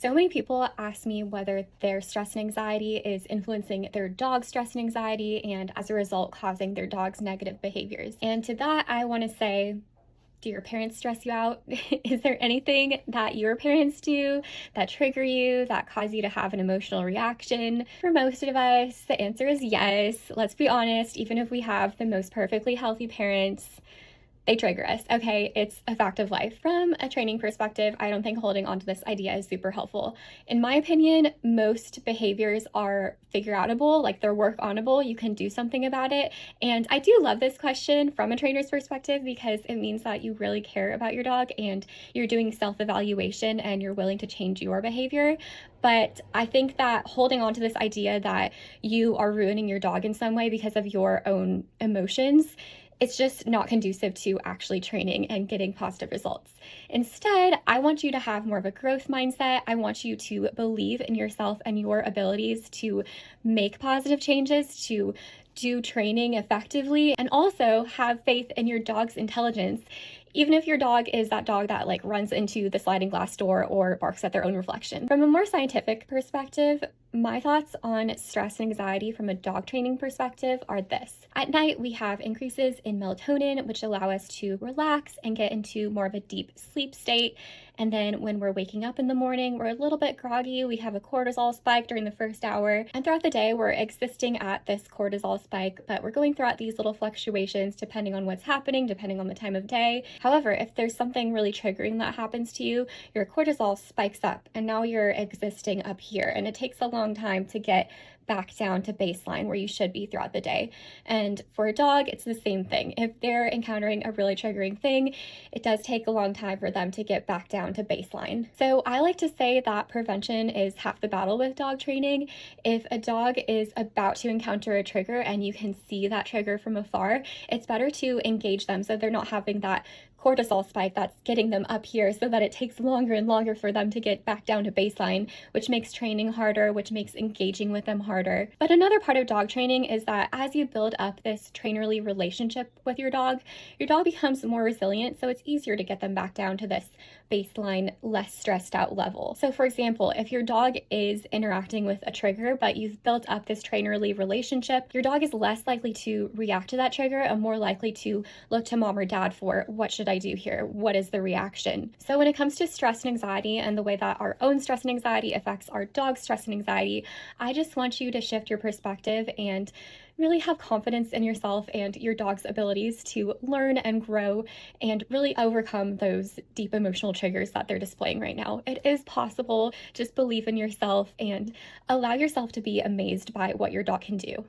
So many people ask me whether their stress and anxiety is influencing their dog's stress and anxiety, and as a result, causing their dog's negative behaviors. And to that, I want to say, do your parents stress you out? Is there anything that your parents do that trigger you, that cause you to have an emotional reaction? For most of us, the answer is yes. Let's be honest, even if we have the most perfectly healthy parents, they trigger us. Okay, it's a fact of life. From a training perspective, I don't think holding on to this idea is super helpful. In my opinion, most behaviors are figure outable, like they're work onable. You can do something about it. And I do love this question from a trainer's perspective because it means that you really care about your dog and you're doing self-evaluation and you're willing to change your behavior. But I think that holding on to this idea that you are ruining your dog in some way because of your own emotions, it's just not conducive to actually training and getting positive results. Instead, I want you to have more of a growth mindset. I want you to believe in yourself and your abilities to make positive changes, to do training effectively, and also have faith in your dog's intelligence. Even if your dog is that dog that runs into the sliding glass door or barks at their own reflection. From a more scientific perspective, my thoughts on stress and anxiety from a dog training perspective are this. At night, we have increases in melatonin, which allow us to relax and get into more of a deep sleep state. And then when we're waking up in the morning, we're a little bit groggy. We have a cortisol spike during the first hour. And throughout the day, we're existing at this cortisol spike, but we're going throughout these little fluctuations depending on what's happening, depending on the time of day. However, if there's something really triggering that happens to you, your cortisol spikes up and now you're existing up here. And it takes a long time to get back down to baseline where you should be throughout the day. And for a dog, it's the same thing. If they're encountering a really triggering thing, it does take a long time for them to get back down to baseline. So I like to say that prevention is half the battle with dog training. If a dog is about to encounter a trigger and you can see that trigger from afar, it's better to engage them so they're not having that cortisol spike that's getting them up here, so that it takes longer and longer for them to get back down to baseline, which makes training harder, which makes engaging with them harder. But another part of dog training is that as you build up this trainerly relationship with your dog becomes more resilient, so it's easier to get them back down to this baseline, less stressed out level. So for example, if your dog is interacting with a trigger, but you've built up this trainerly relationship, your dog is less likely to react to that trigger and more likely to look to mom or dad for, what should I do here? What is the reaction? So when it comes to stress and anxiety and the way that our own stress and anxiety affects our dog's stress and anxiety, I just want you to shift your perspective and really have confidence in yourself and your dog's abilities to learn and grow and really overcome those deep emotional triggers that they're displaying right now. It is possible. Just believe in yourself and allow yourself to be amazed by what your dog can do.